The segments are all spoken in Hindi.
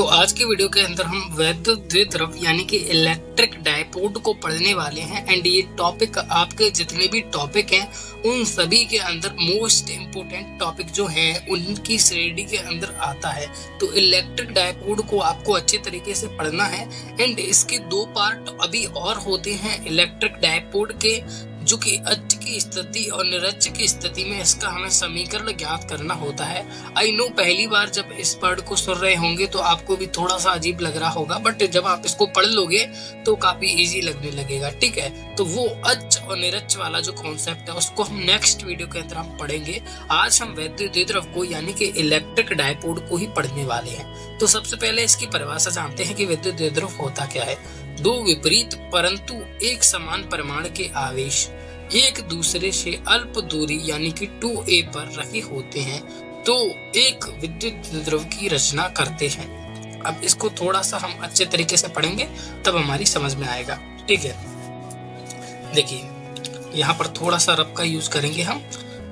आज के वीडियो के अंदर हम वैद्युत द्विध्रुव यानी कि इलेक्ट्रिक डायपोड को पढ़ने वाले हैं। एंड ये टॉपिक आपके जितने भी टॉपिक हैं उन सभी के अंदर मोस्ट इम्पोर्टेंट टॉपिक जो है उनकी श्रेणी के अंदर आता है। तो इलेक्ट्रिक डायपोड को आपको अच्छे तरीके से पढ़ना है। एंड इसके दो पार्ट अभी और होते हैं इलेक्ट्रिक डायपोड के, जो कि अच्च की स्थिति और निरच्च की स्थिति में इसका हमें समीकरण ज्ञात करना होता है। आई नो पहली बार जब इस वर्ड को सुन रहे होंगे तो आपको भी थोड़ा सा अजीब लग रहा होगा, बट जब आप इसको पढ़ लोगे तो काफी इजी लगने लगेगा। ठीक है, तो वो अच्च और निरच्च वाला जो कॉन्सेप्ट है उसको हम नेक्स्ट वीडियो के अंदर हम पढ़ेंगे। आज हम वैद्युत द्विध्रुव को यानी कि इलेक्ट्रिक डायपोड को ही पढ़ने वाले हैं। तो सबसे पहले इसकी परिभाषा जानते हैं कि वैद्युत द्विध्रुव होता क्या है। दो विपरीत परंतु एक समान परिमाण के आवेश एक दूसरे से अल्प दूरी यानी कि 2a पर रखे होते हैं तो एक विद्युत द्विध्रुव की रचना करते हैं। अब इसको थोड़ा सा हम अच्छे तरीके से पढ़ेंगे तब हमारी समझ में आएगा। ठीक है, देखिए यहाँ पर थोड़ा सा रब का यूज करेंगे हम।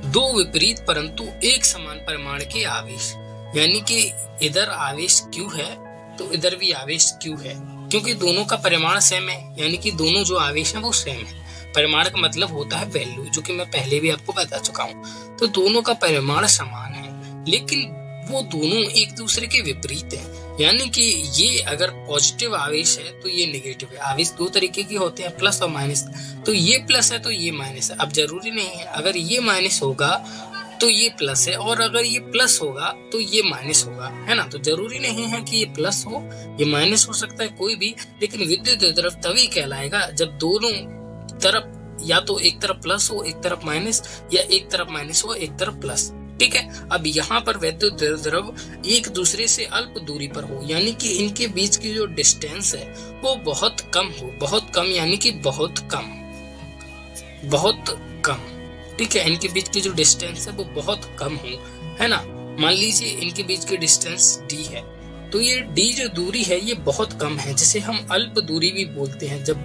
दो विपरीत परंतु एक समान परिमाण के आवेश, यानी कि इधर आवेश Q है तो इधर भी आवेश Q है, क्योंकि दोनों का परिमाण सेम है, यानी कि दोनों जो आवेश हैं वो सेम है। परिमाण का मतलब होता है वैल्यू, जो कि मैं पहले भी आपको बता चुका हूँ। तो दोनों का परिमाण समान है, लेकिन वो दोनों एक दूसरे के विपरीत हैं। यानी कि ये अगर पॉजिटिव आवेश है तो ये नेगेटिव है। आवेश दो तरीके के होते हैं, प्लस और माइनस। तो ये प्लस है तो ये माइनस है। अब जरूरी नहीं है अगर ये माइनस होगा तो ये प्लस है, और अगर ये प्लस होगा तो ये माइनस होगा, है ना। तो जरूरी नहीं है कि ये प्लस हो, ये माइनस हो सकता है कोई भी। लेकिन विद्युत द्विध्रुव तभी कहलाएगा जब दोनों तरफ या तो एक तरफ प्लस हो एक तरफ माइनस, या एक तरफ माइनस हो एक तरफ प्लस। ठीक है, अब यहाँ पर वैद्युत द्विध्रुव एक दूसरे से अल्प दूरी पर हो, यानी कि इनके बीच की जो डिस्टेंस है वो बहुत कम हो। बहुत कम यानी कि बहुत कम, बहुत कम। ठीक है, इनके बीच की जो डिस्टेंस है वो बहुत कम हो, है ना। मान लीजिए इनके बीच की डिस्टेंस d है, तो ये d जो दूरी है ये बहुत कम है, जिसे हम अल्प दूरी भी बोलते हैं। जब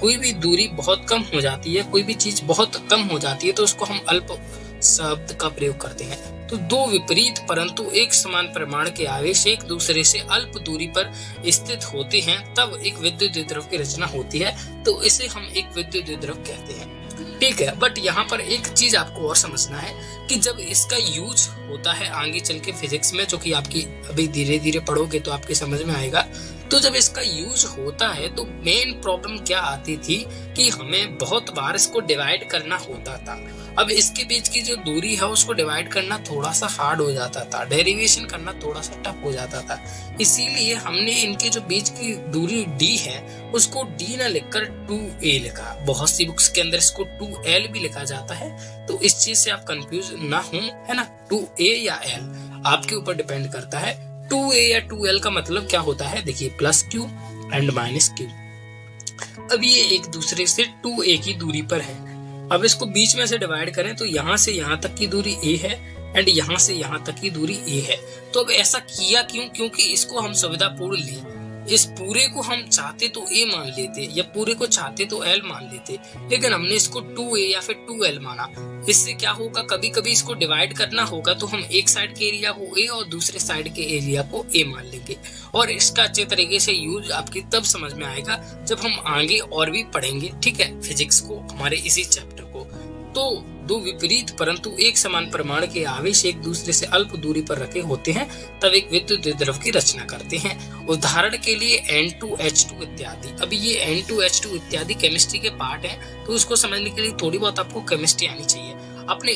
कोई भी दूरी बहुत कम हो जाती है, कोई भी चीज बहुत कम हो जाती है, तो उसको हम अल्प शब्द का प्रयोग करते हैं। तो दो विपरीत परंतु एक समान परिमाण के आवेश एक दूसरे से अल्प दूरी पर स्थित होते हैं तब एक विद्युत द्विध्रुव की रचना होती है। तो इसे हम एक विद्युत द्विध्रुव कहते हैं। ठीक है, बट यहाँ पर एक चीज आपको और समझना है कि जब इसका यूज होता है आगे चल के फिजिक्स में, जो कि आपकी अभी धीरे धीरे पढ़ोगे तो आपके समझ में आएगा। तो जब इसका यूज होता है तो मेन प्रॉब्लम क्या आती थी कि हमें बहुत बार इसको डिवाइड करना होता था। अब इसके बीच की जो दूरी है उसको डिवाइड करना थोड़ा सा हार्ड हो जाता था, डेरिवेशन करना थोड़ा सा टफ हो जाता था। इसीलिए हमने इनके जो बीच की दूरी d है उसको d ना लिखकर 2a लिखा। बहुत सी बुक्स के अंदर इसको 2l भी लिखा जाता है, तो इस चीज से आप कंफ्यूज ना हो, है ना। 2a या l आपके ऊपर डिपेंड करता है। 2a या 2l का मतलब क्या होता है, देखिए plus q and minus q। अब ये एक दूसरे से 2a की दूरी पर है। अब इसको बीच में से डिवाइड करें तो यहाँ से यहाँ तक की दूरी a है एंड यहाँ से यहाँ तक की दूरी a है। तो अब ऐसा किया क्यों? क्योंकि इसको हम सुविधापूर्ण ले, इस पूरे को हम चाहते तो a मान लेते या पूरे को चाहते तो l मान लेते, लेकिन हमने इसको 2a या फिर 2l माना। इससे क्या होगा, कभी कभी इसको डिवाइड करना होगा तो हम एक साइड के एरिया को a और दूसरे साइड के एरिया को a मान लेंगे। और इसका अच्छे तरीके से यूज आपकी तब समझ में आएगा जब हम आगे और भी पढ़ेंगे, ठीक है, फिजिक्स को, हमारे इसी चैप्टर को। तो दो विपरीत परंतु एक समान परिमाण के आवेश एक दूसरे से अल्प दूरी पर रखे होते हैं तब एक विद्युत द्विध्रुव की रचना करते हैं। उदाहरण के लिए N2H2 इत्यादि। अभी ये N2H2 इत्यादि केमिस्ट्री के पार्ट हैं, तो उसको समझने के लिए थोड़ी बहुत आपको केमिस्ट्री आनी चाहिए। अपने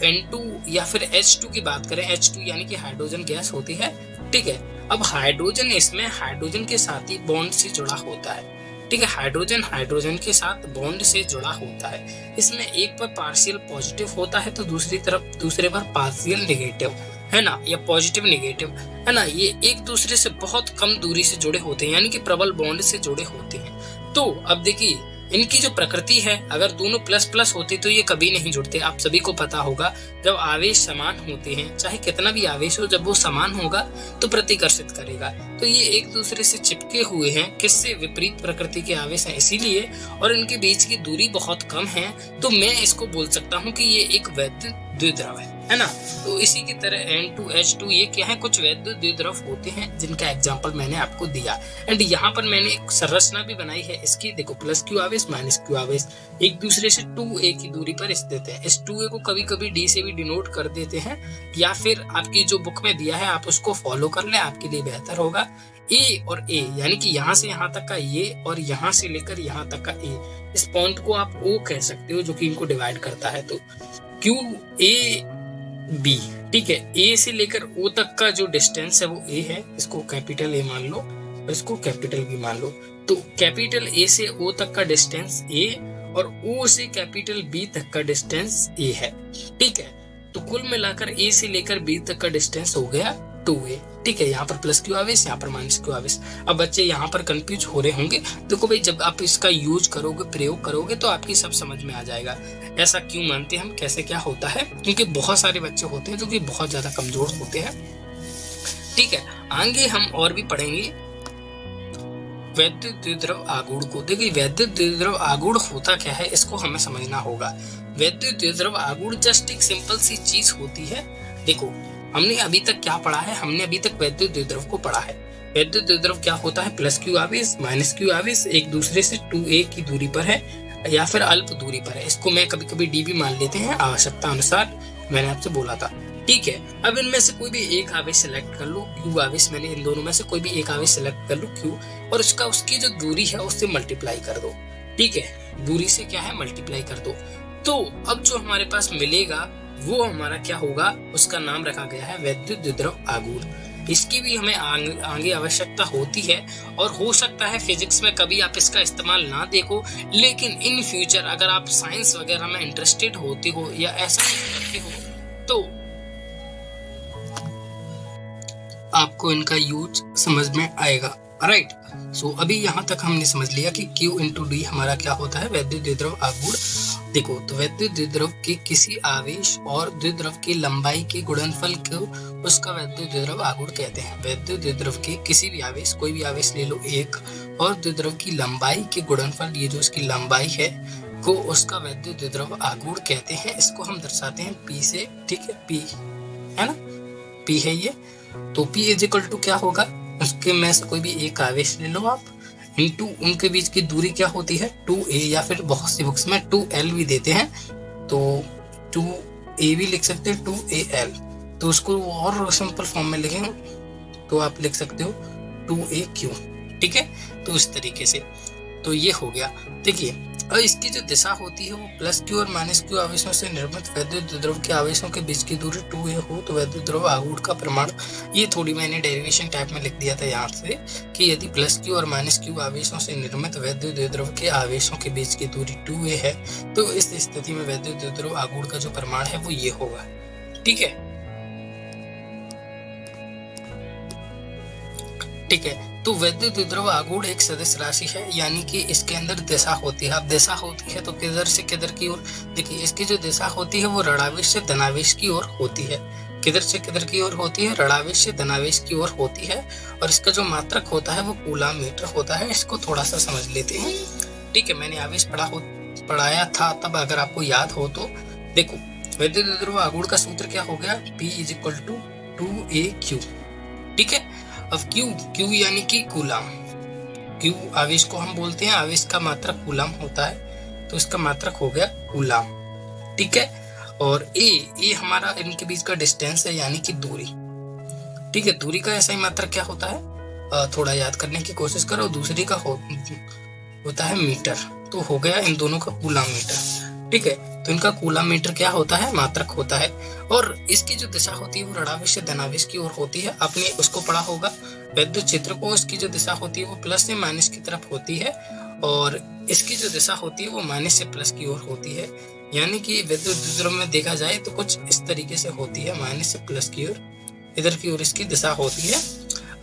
N2 या फिर H2 की बात करें, H2 यानी कि हाइड्रोजन गैस होती है। ठीक है, अब हाइड्रोजन इसमें हाइड्रोजन के साथ ही बॉन्ड से जुड़ा होता है। ठीक है, हाइड्रोजन हाइड्रोजन के साथ बॉन्ड से जुड़ा होता है। इसमें एक पर पार्शियल पॉजिटिव होता है तो दूसरे पर पार्शियल नेगेटिव, है ना, या पॉजिटिव नेगेटिव, है ना। ये एक दूसरे से बहुत कम दूरी से जुड़े होते हैं, यानी कि प्रबल बॉन्ड से जुड़े होते हैं। तो अब देखिए इनकी जो प्रकृति है, अगर दोनों प्लस प्लस होते तो ये कभी नहीं जुड़ते। आप सभी को पता होगा जब आवेश समान होते हैं, चाहे कितना भी आवेश हो, जब वो समान होगा तो प्रतिकर्षित करेगा। तो ये एक दूसरे से चिपके हुए हैं, किससे, विपरीत प्रकृति के आवेश हैं इसीलिए, और इनके बीच की दूरी बहुत कम है। तो मैं इसको बोल सकता हूँ कि ये एक वैद्युत द्विद्रव है ना। तो इसी की तरह N2H2 ये क्या है, कुछ वैध द्विद्रव होते हैं जिनका एग्जांपल मैंने आपको दिया। एंड यहाँ पर मैंने एक संरचना भी बनाई है इसकी, देखो प्लस Q आवेश माइनस Q आवेश एक दूसरे से 2a की दूरी पर स्थित है। इस 2a को कभी कभी d से भी डिनोट कर देते हैं, या फिर आपकी जो बुक में दिया है आप उसको फॉलो कर ले, आपके लिए बेहतर होगा। A और A यानी कि यहाँ से यहाँ तक का A और यहाँ से लेकर यहाँ तक का A, इस पॉइंट को आप O कह सकते हो जो कि इनको डिवाइड करता है। तो QAB, ठीक है, A से लेकर O तक का जो डिस्टेंस है वो A है, इसको कैपिटल A मान लो और इसको कैपिटल B मान लो। तो कैपिटल A से O तक का डिस्टेंस A और O से कैपिटल B तक का डिस्टेंस A है, ठीक है। तो कुल मिलाकर A से लेकर B तक का डिस्टेंस हो गया 2a, ठीक है। यहाँ पर प्लस Q आवेश, यहाँ पर माइनस Q आवेश। अब बच्चे यहाँ पर कंफ्यूज हो रहे होंगे, देखो भाई जब आप इसका यूज करोगे, प्रयोग करोगे तो आपकी सब समझ में आ जाएगा। ऐसा क्यों मानते हैं हम, कैसे क्या होता है, क्योंकि बहुत सारे बच्चे होते हैं जो कि बहुत ज्यादा कमजोर होते हैं, ठीक है। आगे हम और भी पढ़ेंगे वैद्युत द्विद्रव आगुण को। देखिए वैद्युत द्विद्रव आगुण होता क्या है, इसको हमें समझना होगा। वैद्युत द्विद्रव आगुण जस्ट एक सिंपल सी चीज होती है। देखो हमने अभी तक क्या पढ़ा है, हमने अभी तक वैद्युत द्विद्रव को पढ़ा है। वैद्युत द्विद्रव क्या होता है, प्लस Q आवेश माइनस Q आवेश एक दूसरे से 2a की दूरी पर है या फिर अल्प दूरी पर है। इसको मैं कभी कभी d भी मान लेते हैं आवश्यकता अनुसार, मैंने आपसे बोला था, ठीक है। अब इनमें से कोई भी एक आवेश सिलेक्ट कर लो, Q आवेश, मैंने इन दोनों में से कोई भी एक आवेश सिलेक्ट कर लो Q, और उसकी जो दूरी है उससे मल्टीप्लाई कर दो, ठीक है। दूरी से क्या है, मल्टीप्लाई कर दो। तो अब जो हमारे पास मिलेगा वो हमारा क्या होगा, उसका नाम रखा गया है वैद्युत द्विद्रव आगुण। इसकी भी हमें आगे आवश्यकता होती है, और हो सकता है फिजिक्स में कभी आप इसका इस्तेमाल ना देखो, लेकिन इन फ्यूचर अगर आप साइंस वगैरह में इंटरेस्टेड होते हो या ऐसा कुछ करते हो तो आपको इनका यूज समझ में आएगा, राइट। सो अभी यहाँ तक हमने समझ लिया कि Q इंटू D हमारा क्या होता है, वैद्युत द्विद्रव आगुण। देखो तो वैद्युत द्विद्रव के किसी आवेश और द्विद्रव की लंबाई के गुणनफल को उसका वैद्युत द्विद्रव आगुण कहते हैं। वैद्युत द्विद्रव के किसी भी आवेश, कोई भी आवेश ले लो एक, और द्विद्रव की लंबाई के गुणनफल, ये जो इसकी लंबाई है, को उसका वैद्युत द्विद्रव आगुण कहते हैं। इसको हम दर्शाते हैं P से, ठीक है, P है ना, P है ये। तो P इज इक्वल टू क्या होगा, उसके में से कोई भी एक आवेश ले लो आप, इनटू उनके बीच की दूरी क्या होती है 2a, या फिर बहुत सी बुक्स में 2l भी देते हैं, तो 2a भी लिख सकते हैं 2al। तो उसको और सिंपल फॉर्म में लिखेंगे तो आप लिख सकते हो 2aq, ठीक है। तो इस तरीके से तो ये हो गया। देखिए और इसकी जो दिशा होती है वो प्लस Q और माइनस Q आवेशों से निर्मित वैद्युत द्विद्रव के आवेशों के बीच की दूरी 2a हो तो वैद्युत द्विद्रव आगुण का प्रमाण, ये थोड़ी मैंने डेरिवेशन टाइप में लिख दिया था यहाँ से, कि यदि प्लस Q और माइनस Q आवेशों से निर्मित वैद्युत द्विद्रव के आवेशों के बीच की दूरी 2a है तो इस स्थिति में वैद्युत द्विद्रव आगुण का जो प्रमाण है वो ये होगा, ठीक है, ठीक है। तो वैद्युत द्विद्रव आगुण एक सदिश राशि है, यानी कि इसके अंदर दिशा होती है। अब दिशा होती है तो किधर से किधर की ओर, देखिए इसकी जो दिशा होती है वो ऋणावेश से धनावेश की ओर होती है। किधर से किधर की ओर होती है, ऋणावेश से धनावेश की ओर होती है। और इसका जो मात्रक होता है वो कूलम मीटर होता है। इसको थोड़ा सा समझ लेते हैं, ठीक है। मैंने आवेश पढ़ाया था तब, अगर आपको याद हो तो। देखो वैद्युत द्विद्रव आगुण का सूत्र क्या हो गया, P is equal to 2aq, ठीक है। अब Q यानी कि कूलम, Q आवेश को हम बोलते हैं, आवेश का मात्रक कूलम होता है, तो इसका मात्रक हो गया कूलम, ठीक है। और A हमारा इनके बीच का डिस्टेंस है, यानी कि दूरी, ठीक है। दूरी का ऐसा ही मात्रक क्या होता है, थोड़ा याद करने की कोशिश करो। दूसरी का होता है मीटर, तो हो गया इन दोनों का कूलम मीटर, ठीक है। तो इनका कूलम मीटर क्या होता है, मात्रक होता है। और इसकी जो दिशा होती है वो ऋणावेश से धनावेश की ओर होती है। आपने उसको पढ़ा होगा वैद्युत क्षेत्र को, इसकी जो दिशा होती है वो प्लस से माइनस की तरफ होती है, और इसकी जो दिशा होती है वो माइनस से प्लस की ओर होती है। यानी कि वैद्युत द्विद्रव में देखा जाए तो कुछ इस तरीके से होती है, माइनस से प्लस की ओर, इधर की ओर इसकी दिशा होती है।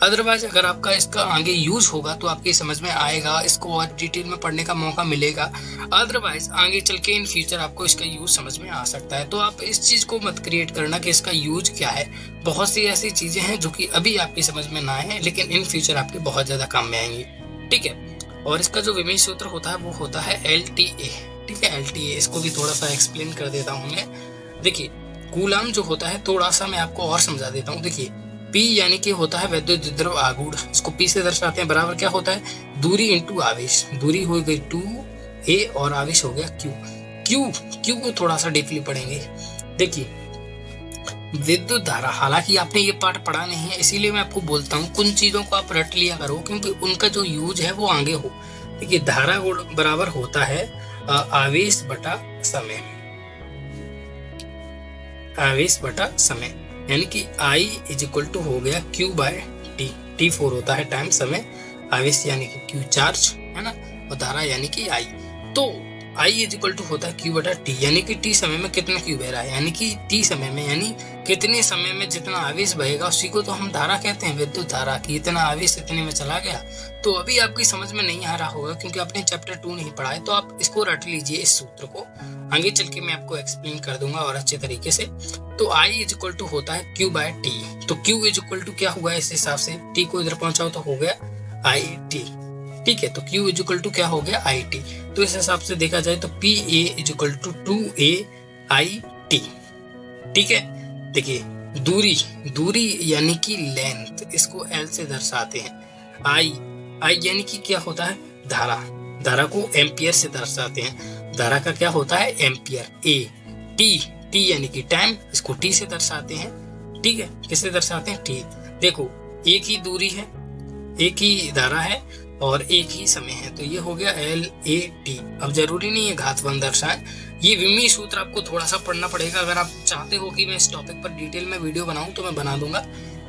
अदरवाइज अगर आपका इसका आगे यूज होगा तो आपकी समझ में आएगा, इसको और डिटेल में पढ़ने का मौका मिलेगा। अदरवाइज आगे चल के इन फ्यूचर आपको इसका यूज समझ में आ सकता है। तो आप इस चीज को मत क्रिएट करना कि इसका यूज क्या है। बहुत सी ऐसी चीजें हैं जो कि अभी आपकी समझ में ना आए, लेकिन इन फ्यूचर आपके बहुत ज्यादा काम में आएंगी, ठीक है। और इसका जो विमेय सूत्र होता है वो होता है LTA, ठीक है, LTA। इसको भी थोड़ा सा एक्सप्लेन कर देता हूँ मैं। देखिए कूलाम जो होता है, थोड़ा सा मैं आपको और समझा देता हूँ। देखिए P यानी कि होता है वैद्युत द्रव्य आघूर्ण, इसको P से दर्शाते हैं, बराबर क्या होता है दूरी इंटू आवेश। दूरी हो गई 2a और आवेश हो गया Q को थोड़ा सा डीपली पढ़ेंगे। देखिए विद्युत धारा, हालांकि आपने ये पाठ पढ़ा नहीं है इसीलिए मैं आपको बोलता हूँ कुछ चीजों को आप रट लिया करो क्योंकि उनका जो यूज है वो आगे हो। देखिए धारा गुण बराबर होता है आवेश बटा समय, आवेश बटा समय, यानी कि I इज इक्वल टू हो गया Q बाय T। T4 होता है टाइम समय, आवेश यानी कि Q चार्ज है ना, और धारा यानी कि I। तो I इज इक्वल टू होता है Q बटा T, यानी कि T समय में कितना Q बह रहा है, यानी कि T समय में यानी कितने समय में जितना आवेश बहेगा उसी को तो हम धारा कहते हैं, विद्युत धारा की इतना आवेश इतने में चला गया। तो अभी आपकी समझ में नहीं आ रहा होगा क्योंकि आपने चैप्टर 2 नहीं पढ़ा है, तो आप इसको रट लीजिए इस सूत्र को, आगे चल के मैं आपको एक्सप्लेन कर दूंगा और अच्छे तरीके से। तो I इज इक्वल टू होता है Q बाय T, तो Q इज इक्वल टू क्या हुआ इस हिसाब से, T को इधर पहुंचाओ तो हो गया IT, ठीक है। तो Q इज इक्वल टू क्या हो गया IT, तो इस हिसाब से देखा जाए तो PA is equal to 2A IT, ठीक है। देखिए दूरी यानी कि लेंथ, इसको L से दर्शाते हैं। I यानी कि क्या होता है धारा को एम्पियर से दर्शाते हैं, धारा का क्या होता है एम्पियर। T यानी कि टाइम, इसको T से दर्शाते हैं, ठीक है। किससे दर्शाते हैं T। देखो एक ही दूरी है, एक ही धारा है और एक ही समय है, तो ये हो गया LAT। अब जरूरी नहीं है घातवन दर्शाएं, ये विमी सूत्र आपको थोड़ा सा पढ़ना पड़ेगा। अगर आप चाहते हो कि मैं इस टॉपिक पर डिटेल में वीडियो बनाऊं तो मैं बना दूंगा,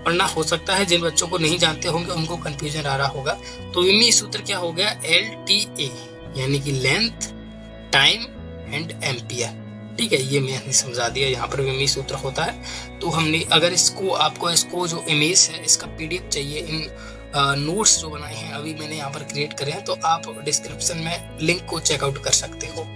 पढ़ना हो सकता है। जिन बच्चों को नहीं जानते होंगे उनको कंफ्यूजन आ रहा होगा। तो विमी सूत्र क्या हो गया LTA, यानी कि लेंथ, टाइम एंड एम्पियर, ठीक है। ये मैंने समझा दिया, यहाँ पर विमी सूत्र होता है। तो हमने अगर इसको जो इमेज है इसका PDF चाहिए, इन नोट्स जो बनाए हैं अभी मैंने यहाँ पर क्रिएट करे हैं, तो आप डिस्क्रिप्शन में लिंक को चेकआउट कर सकते हो।